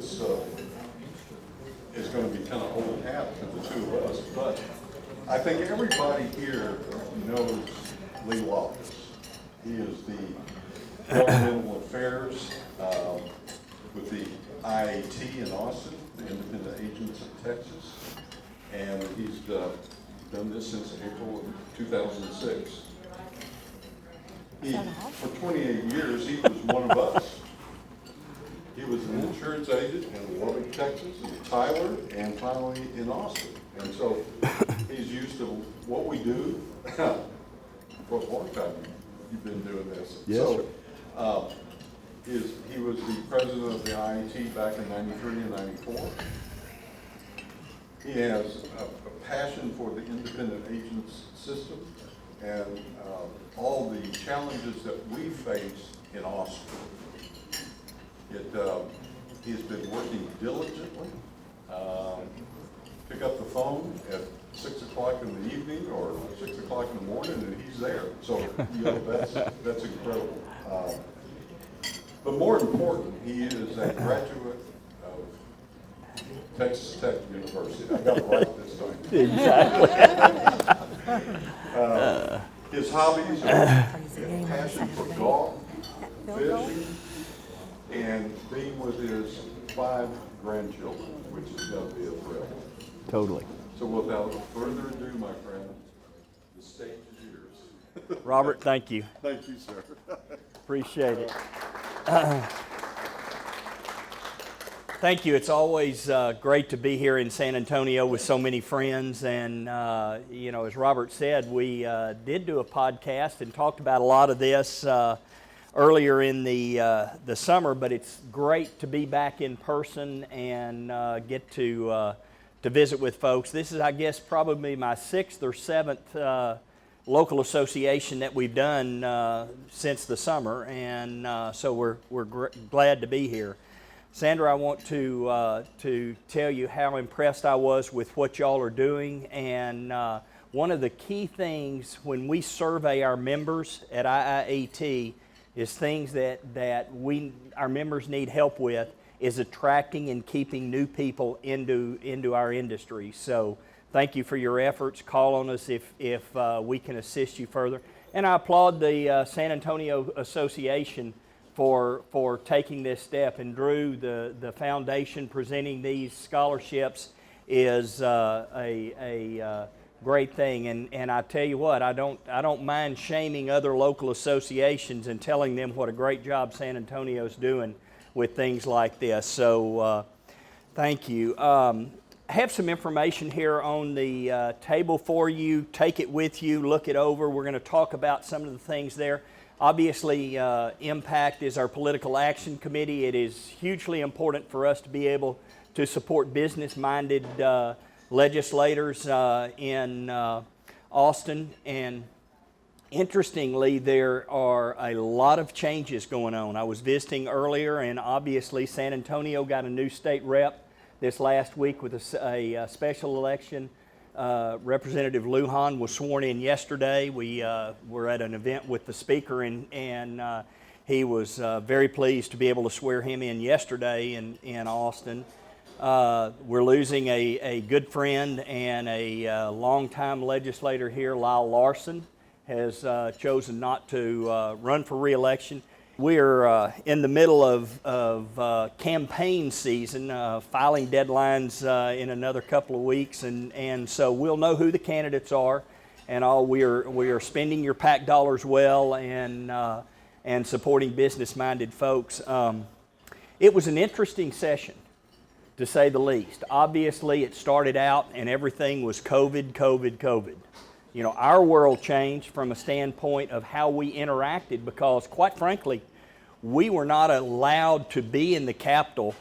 this is going to be kind of old hat to the two of us, but I think everybody here knows Lee Loftis. He is the Governmental Affairs with the IIAT in Austin, the Independent Agents of Texas, and he's done this since April of 2006. For 28 years, he was one of us. He was an insurance agent in Lubbock, Texas, in Tyler, and finally in Austin. And so he's used to what we do. For a long time, you've been doing this. Yes, so, he was the president of the IIT back in '93 and '94. He has a passion for the independent agents system and all the challenges that we face in Austin. He's been working diligently. Pick up the phone at 6 o'clock in the evening or 6 o'clock in the morning, and he's there. So that's incredible. But more important, he is a graduate of Texas Tech University. I got it right this time. Exactly. His hobbies are passion for golf, fishing, and being with his 5 grandchildren, which is going to be a thrill. Totally. So without further ado, my friend, the stage is yours. Robert, thank you. Thank you, sir. Appreciate it. Thank you. It's always great to be here in San Antonio with so many friends. And, as Robert said, we did do a podcast and talked about a lot of this earlier in the summer, but it's great to be back in person and get to visit with folks. This is, I guess, probably my 6th or 7th local association that we've done since the summer, and so we're glad to be here. Sandra, I want to tell you how impressed I was with what y'all are doing, and one of the key things when we survey our members at IIAT is things that our members need help with is attracting and keeping new people into our industry. So thank you for your efforts. Call on us if we can assist you further. And I applaud the San Antonio Association for taking this step. And Drew, the foundation presenting these scholarships is a great thing. And I tell you what, I don't mind shaming other local associations and telling them what a great job San Antonio's doing with things like this. So thank you. I have some information here on the table for you. Take it with you, look it over. We're going to talk about some of the things there. Obviously, IMPACT is our political action committee. It is hugely important for us to be able to support business-minded legislators in Austin. And interestingly, there are a lot of changes going on. I was visiting earlier, and obviously San Antonio got a new state rep this last week with a special election. Representative Lujan was sworn in yesterday. We were at an event with the speaker, and he was very pleased to be able to swear him in yesterday in Austin. We're losing a good friend and a longtime legislator here, Lyle Larson, has chosen not to run for re-election. We're in the middle of campaign season, filing deadlines in another couple of weeks, and so we'll know who the candidates are, and all. We are spending your PAC dollars well and supporting business-minded folks. It was an interesting session, to say the least. Obviously, it started out and everything was COVID. You know, our world changed from a standpoint of how we interacted because, quite frankly, we were not allowed to be in the Capitol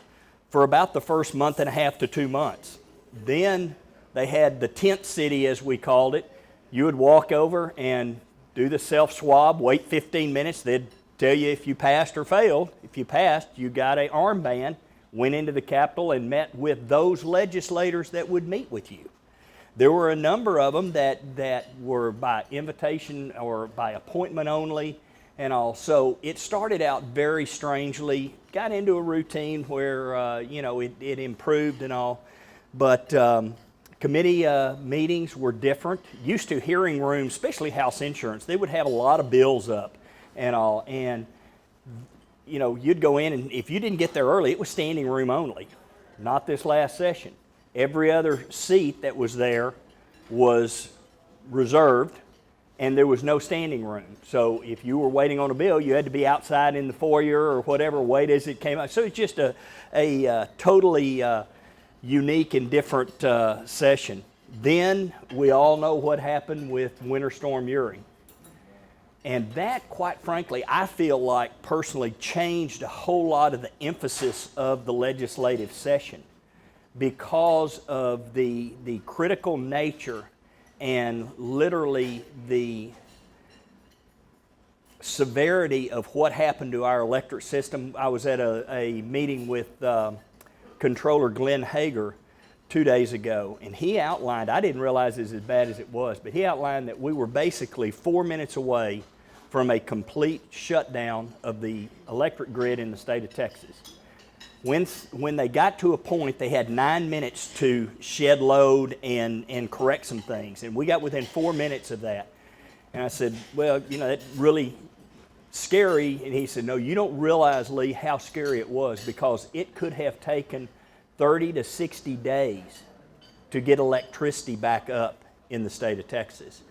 for about the first month and a half to 2 months. Then they had the tent city, as we called it. You would walk over and do the self-swab, wait 15 minutes. They'd tell you if you passed or failed. If you passed, you got an armband, went into the Capitol and met with those legislators that would meet with you. There were a number of them that were by invitation or by appointment only, and all. So it started out very strangely, got into a routine where, it improved and all. But committee meetings were different. Used to hearing rooms, especially house insurance, they would have a lot of bills up and all. And, you'd go in, and if you didn't get there early, it was standing room only. Not this last session. Every other seat that was there was reserved, and there was no standing room. So if you were waiting on a bill, you had to be outside in the foyer or whatever, wait as it came out. So it's just a totally unique and different session. Then we all know what happened with Winter Storm Uri. And that, quite frankly, I feel like personally changed a whole lot of the emphasis of the legislative session because of the critical nature and literally the severity of what happened to our electric system. I was at a meeting with Controller Glenn Hager 2 days ago, and he outlined, I didn't realize it was as bad as it was, but he outlined that we were basically 4 minutes away from a complete shutdown of the electric grid in the state of Texas. When they got to a point, they had 9 minutes to shed load and correct some things, and we got within 4 minutes of that. And I said, well, that's really scary. And he said, no, you don't realize, Lee, how scary it was, because it could have taken 30 to 60 days to get electricity back up in the state of Texas.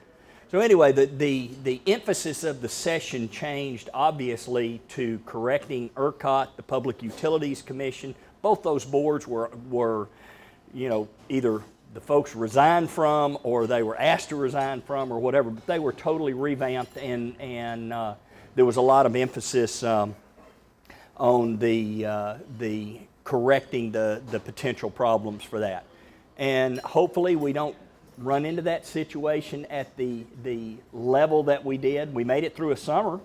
So anyway, the emphasis of the session changed obviously to correcting ERCOT, the Public Utilities Commission. Both those boards were either the folks resigned from or they were asked to resign from or whatever, but they were totally revamped, and there was a lot of emphasis on the correcting the potential problems for that. And hopefully we don't run into that situation at the level that we did. We made it through a summer,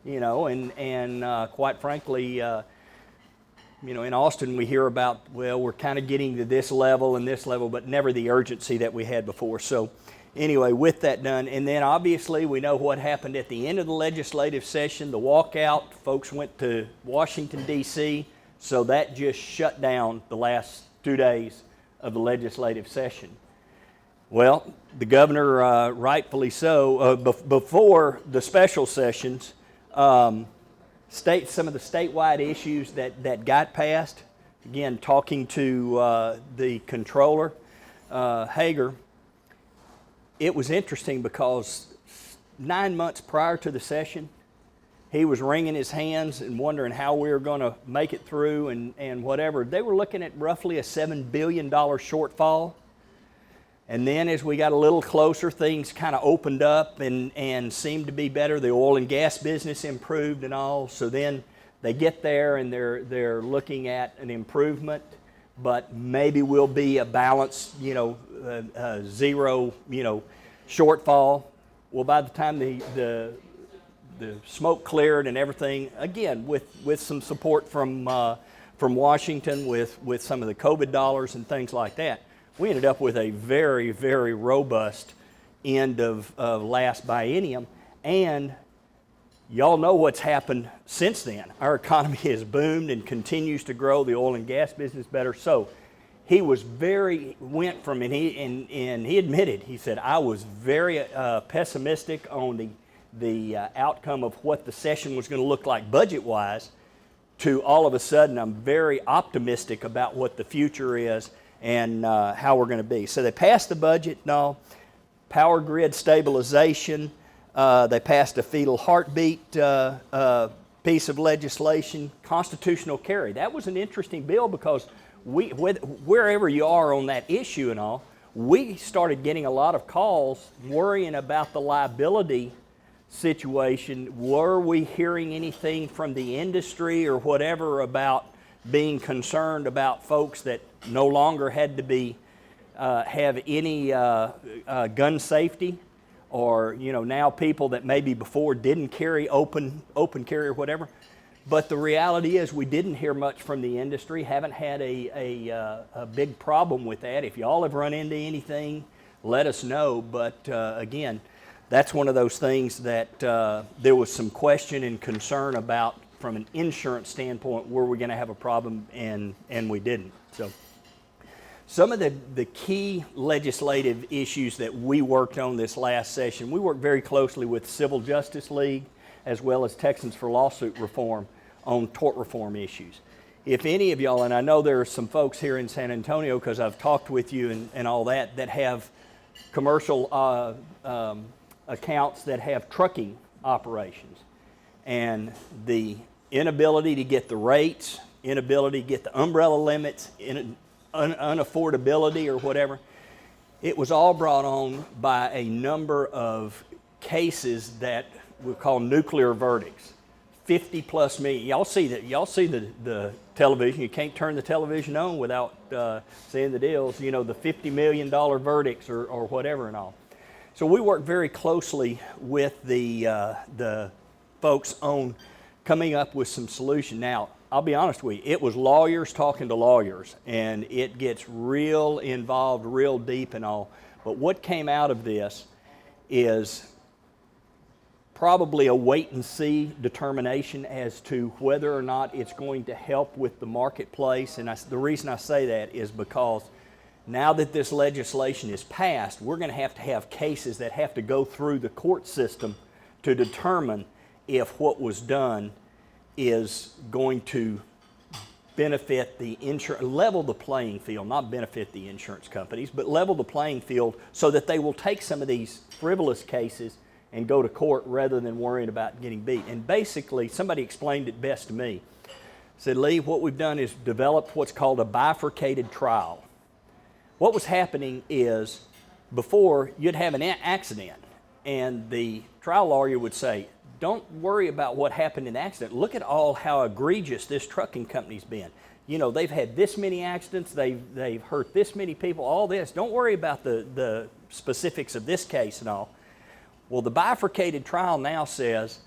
and quite frankly, in Austin we hear about, well, we're kind of getting to this level and this level, but never the urgency that we had before. So anyway, with that done, and then obviously we know what happened at the end of the legislative session, the walkout, folks went to Washington, D.C., so that just shut down the last 2 days of the legislative session. Well, the governor, rightfully so, before the special sessions, some of the statewide issues that got passed, again, talking to the controller, Hager, it was interesting because 9 months prior to the session, he was wringing his hands and wondering how we were going to make it through and whatever. They were looking at roughly a $7 billion shortfall. And then as we got a little closer, things kind of opened up and seemed to be better. The oil and gas business improved and all. So then they get there and they're looking at an improvement, but maybe we'll be a balanced, zero, shortfall. Well, by the time the smoke cleared and everything, again, with some support from Washington, with some of the COVID dollars and things like that, we ended up with a very, very robust end of last biennium. And y'all know what's happened since then. Our economy has boomed and continues to grow, the oil and gas business better. So he went from, and he admitted, he said, I was very pessimistic on the outcome of what the session was going to look like budget-wise, to all of a sudden I'm very optimistic about what the future is and how we're going to be. So they passed the budget and all, power grid stabilization, they passed a fetal heartbeat piece of legislation, constitutional carry. That was an interesting bill because wherever you are on that issue and all, we started getting a lot of calls worrying about the liability situation. Were we hearing anything from the industry or whatever about being concerned about folks that no longer had to be have any gun safety, or now people that maybe before didn't carry open carry or whatever? But the reality is we didn't hear much from the industry, haven't had a big problem with that. If y'all have run into anything, let us know. But again, that's one of those things that there was some question and concern about from an insurance standpoint, were we going to have a problem, and we didn't. So some of the key legislative issues that we worked on this last session, we worked very closely with Civil Justice League as well as Texans for Lawsuit Reform on tort reform issues. If any of y'all, and I know there are some folks here in San Antonio because I've talked with you and all that have commercial accounts that have trucking operations, and the inability to get the rates, inability to get the umbrella limits, unaffordability or whatever, it was all brought on by a number of cases that we call nuclear verdicts. 50 plus million. Y'all see the television. You can't turn the television on without seeing the deals, the $50 million verdicts or whatever and all. So we work very closely with the folks on coming up with some solution. Now, I'll be honest with you, it was lawyers talking to lawyers, and it gets real involved, real deep and all. But what came out of this is probably a wait and see determination as to whether or not it's going to help with the marketplace. And the reason I say that is because now that this legislation is passed, we're going to have cases that have to go through the court system to determine if what was done is going to benefit the level the playing field, not benefit the insurance companies, but level the playing field so that they will take some of these frivolous cases and go to court rather than worrying about getting beat. And basically, somebody explained it best to me. Said, Lee, what we've done is developed what's called a bifurcated trial. What was happening is before you'd have an accident and the trial lawyer would say, don't worry about what happened in the accident. Look at how egregious this trucking company's been. They've had this many accidents, they've hurt this many people, all this. Don't worry about the specifics of this case and all. Well, the bifurcated trial now says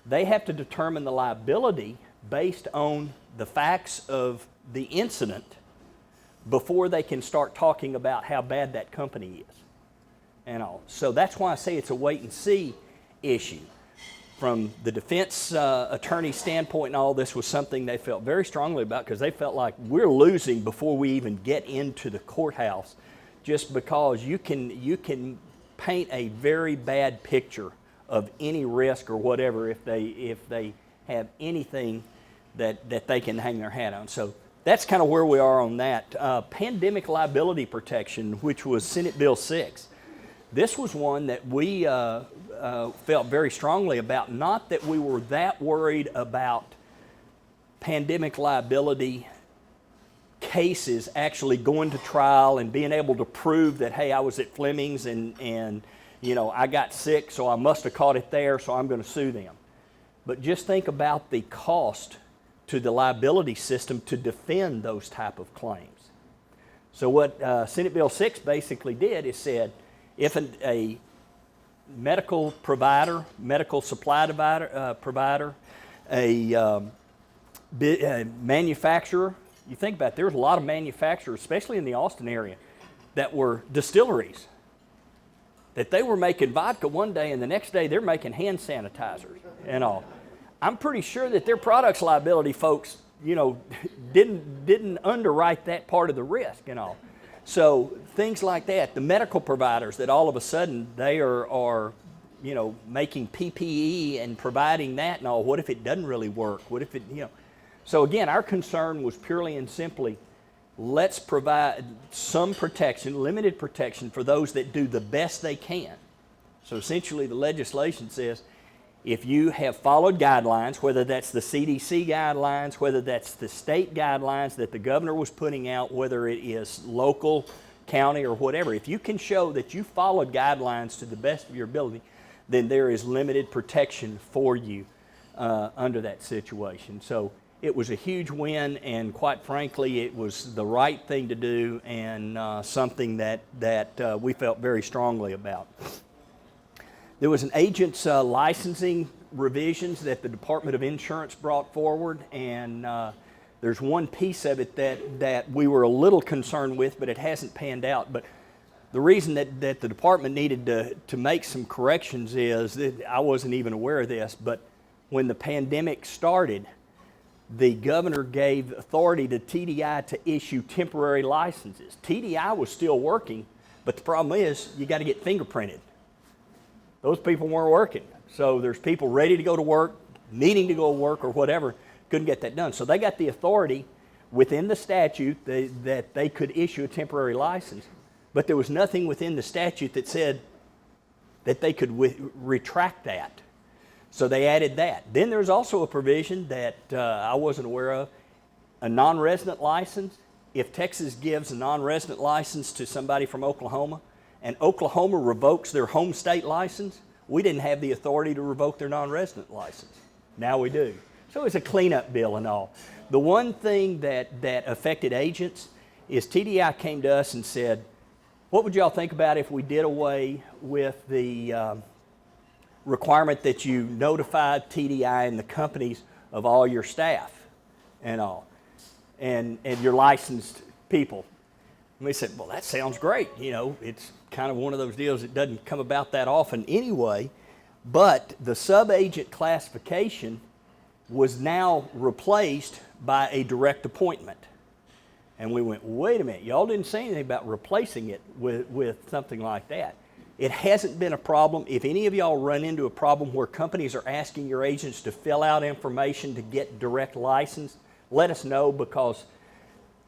they have to determine the liability based on the facts of the incident before they can start talking about how bad that company is and all. So that's why I say it's a wait and see issue. From the defense attorney standpoint and all, this was something they felt very strongly about because they felt like we're losing before we even get into the courthouse, just because you can paint a very bad picture of any risk or whatever if they have anything that they can hang their hat on. So that's kind of where we are on that. Pandemic liability protection, which was Senate Bill 6. This was one that we felt very strongly about. Not that we were that worried about pandemic liability cases actually going to trial and being able to prove that, hey, I was at Fleming's and I got sick, so I must have caught it there, so I'm going to sue them. But just think about the cost to the liability system to defend those type of claims. So what Senate Bill 6 basically did is said, if a medical provider, medical supply provider, a manufacturer, you think about it, there's a lot of manufacturers, especially in the Austin area, that were distilleries, that they were making vodka one day and the next day they're making hand sanitizers and all. I'm pretty sure that their products liability folks, didn't underwrite that part of the risk and all. So things like that, the medical providers that all of a sudden they are making PPE and providing that and all. What if it doesn't really work? What if it, So again, our concern was purely and simply, let's provide some protection, limited protection for those that do the best they can. So essentially the legislation says, if you have followed guidelines, whether that's the CDC guidelines, whether that's the state guidelines that the governor was putting out, whether it is local, county, or whatever, if you can show that you followed guidelines to the best of your ability, then there is limited protection for you under that situation. So it was a huge win, and quite frankly, it was the right thing to do, and something that we felt very strongly about. There was an agent's licensing revisions that the Department of Insurance brought forward, and there's one piece of it that we were a little concerned with, but it hasn't panned out. But The reason that the department needed to make some corrections is that I wasn't even aware of this, but when the pandemic started, the governor gave authority to TDI to issue temporary licenses. TDI was still working, but the problem is you got to get fingerprinted. Those people weren't working. So there's people ready to go to work, needing to go to work or whatever, couldn't get that done. So they got the authority within the statute that they could issue a temporary license, but there was nothing within the statute that said that they could retract that. So they added that. Then there's also a provision that I wasn't aware of, a non-resident license. If Texas gives a non-resident license to somebody from Oklahoma, and Oklahoma revokes their home state license, we didn't have the authority to revoke their non-resident license. Now we do. So it's a cleanup bill and all. The one thing that affected agents is TDI came to us and said, what would y'all think about if we did away with the requirement that you notify TDI and the companies of all your staff and all, and your licensed people? And we said, well, that sounds great. You know, it's kind of one of those deals that doesn't come about that often anyway, but the sub-agent classification was now replaced by a direct appointment. And we went, wait a minute, y'all didn't say anything about replacing it with something like that. It hasn't been a problem. If any of y'all run into a problem where companies are asking your agents to fill out information to get direct license, let us know, because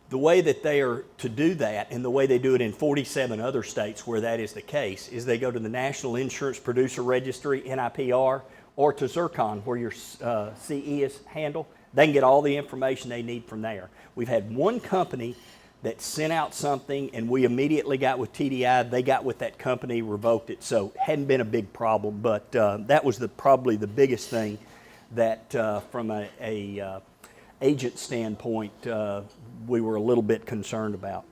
the way that they are to do that, and the way they do it in 47 other states where that is the case, is they go to the National Insurance Producer Registry, NIPR, or to Zircon, where your CE is handled. They can get all the information they need from there. We've had one company that sent out something, and we immediately got with TDI. They got with that company, revoked it, so hadn't been a big problem. But that was probably the biggest thing that, from a agent standpoint, we were a little bit concerned about.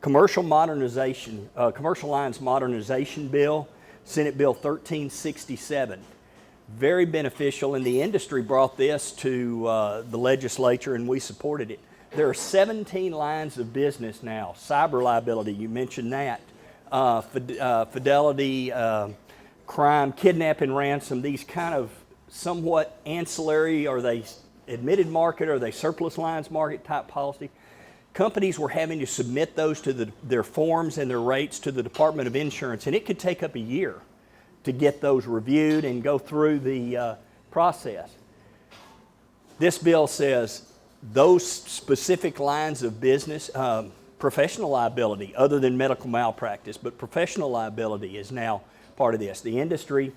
Commercial modernization, commercial lines modernization bill, Senate Bill 1367. Very beneficial, and the industry brought this to the legislature, and we supported it. There are 17 lines of business now. Cyber liability, you mentioned that. Fidelity, crime, kidnapping, ransom, these kind of somewhat ancillary, are they admitted market, are they surplus lines market type policy? Companies were having to submit those to their forms and their rates to the Department of Insurance, and it could take up a year to get those reviewed and go through the process. This bill says those specific lines of business, professional liability, other than medical malpractice, but professional liability is now part of this. The industry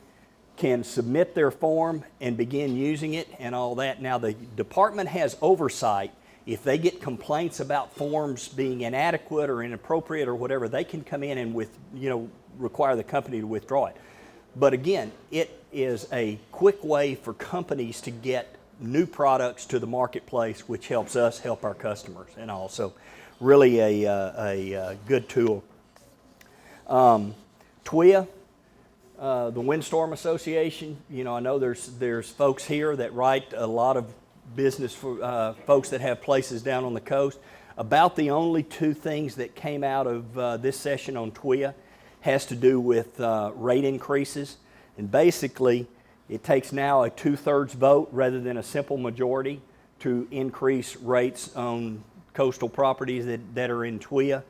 can submit their form and begin using it and all that. Now the department has oversight. If they get complaints about forms being inadequate or inappropriate or whatever, they can come in and require the company to withdraw it. But again, it is a quick way for companies to get new products to the marketplace, which helps us help our customers and all. So really a good tool. TWIA, the Windstorm Association, I know there's folks here that write a lot of business for folks that have places down on the coast. About the only two things that came out of this session on TWIA has to do with rate increases. And basically, it takes now a 2/3 vote rather than a simple majority to increase rates on coastal properties that are in TWIA.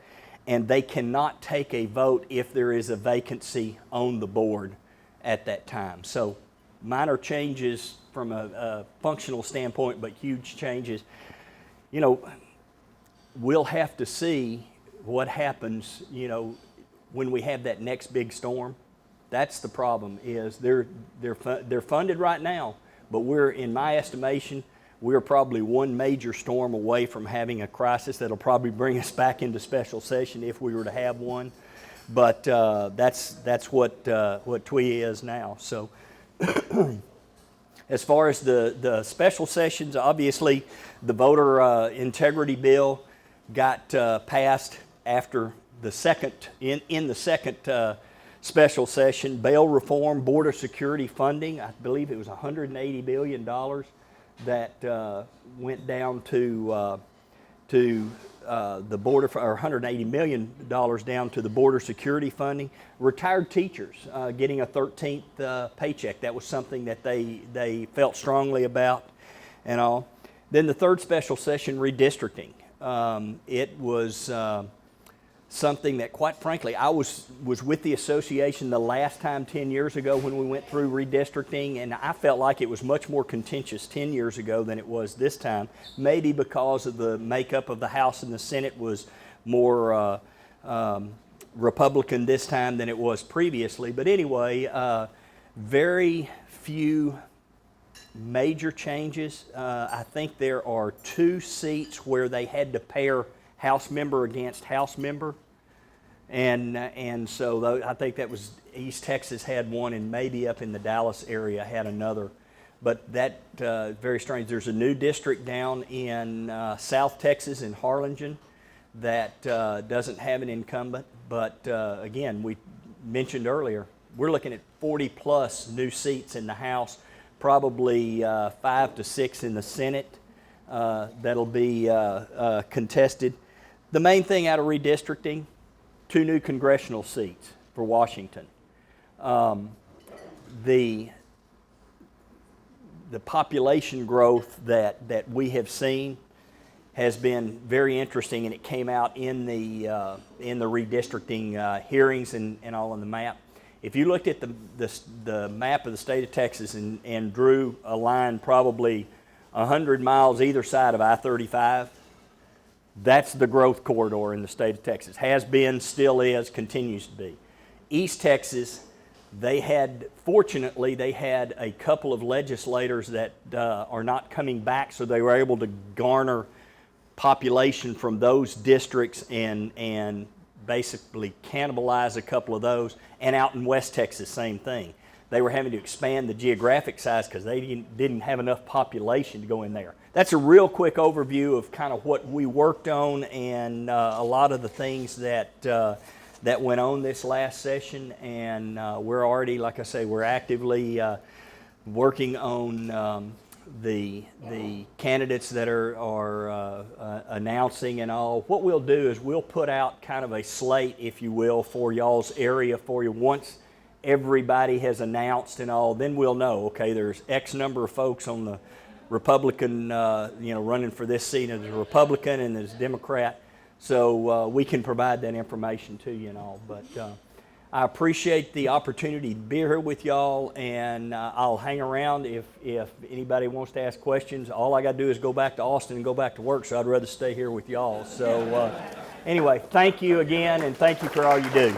And they cannot take a vote if there is a vacancy on the board at that time. So minor changes from a functional standpoint, but huge changes. We'll have to see what happens, when we have that next big storm. That's the problem, is they're funded right now, but in my estimation, we're probably one major storm away from having a crisis that'll probably bring us back into special session if we were to have one. But that's what TWIA is now. So as far as the special sessions, obviously the voter integrity bill got passed after the second, in the second special session. Bail reform, border security funding, I believe it was $180 billion that went down to the border, or $180 million down to the border security funding. Retired teachers getting a 13th paycheck. That was something that they felt strongly about and all. Then the third special session, redistricting. It was something that, quite frankly, I was with the association the last time 10 years ago when we went through redistricting, and I felt like it was much more contentious 10 years ago than it was this time, maybe because of the makeup of the House and the Senate was more Republican this time than it was previously. But anyway, very few major changes. I think there are 2 seats where they had to pair House member against House member, and so I think that was East Texas had one, and maybe up in the Dallas area had another. But that very strange. There's a new district down in South Texas in Harlingen that doesn't have an incumbent. But again, we mentioned earlier, we're looking at 40 plus new seats in the House, probably 5 to 6 in the Senate that'll be contested. The main thing out of redistricting, 2 new congressional seats for Washington. The population growth that we have seen has been very interesting, and it came out in the redistricting hearings and all on the map. If you looked at the map of the state of Texas and drew a line probably 100 miles either side of I-35, that's the growth corridor in the state of Texas. Has been, still is, continues to be. East Texas, fortunately, they had a couple of legislators that are not coming back, so they were able to garner population from those districts and basically cannibalize a couple of those. And out in West Texas, same thing. They were having to expand the geographic size because they didn't have enough population to go in there. That's a real quick overview of kind of what we worked on and a lot of the things that went on this last session. And we're already, like I say, we're actively working on the candidates that are announcing and all. What we'll do is we'll put out kind of a slate, if you will, for y'all's area for you. Once everybody has announced and all, then we'll know, okay, there's X number of folks on the Republican, running for this seat as a Republican and as a Democrat. So we can provide that information to you and all. But I appreciate the opportunity to be here with y'all, and I'll hang around if anybody wants to ask questions. All I got to do is go back to Austin and go back to work, so I'd rather stay here with y'all. So anyway, thank you again, and thank you for all you do.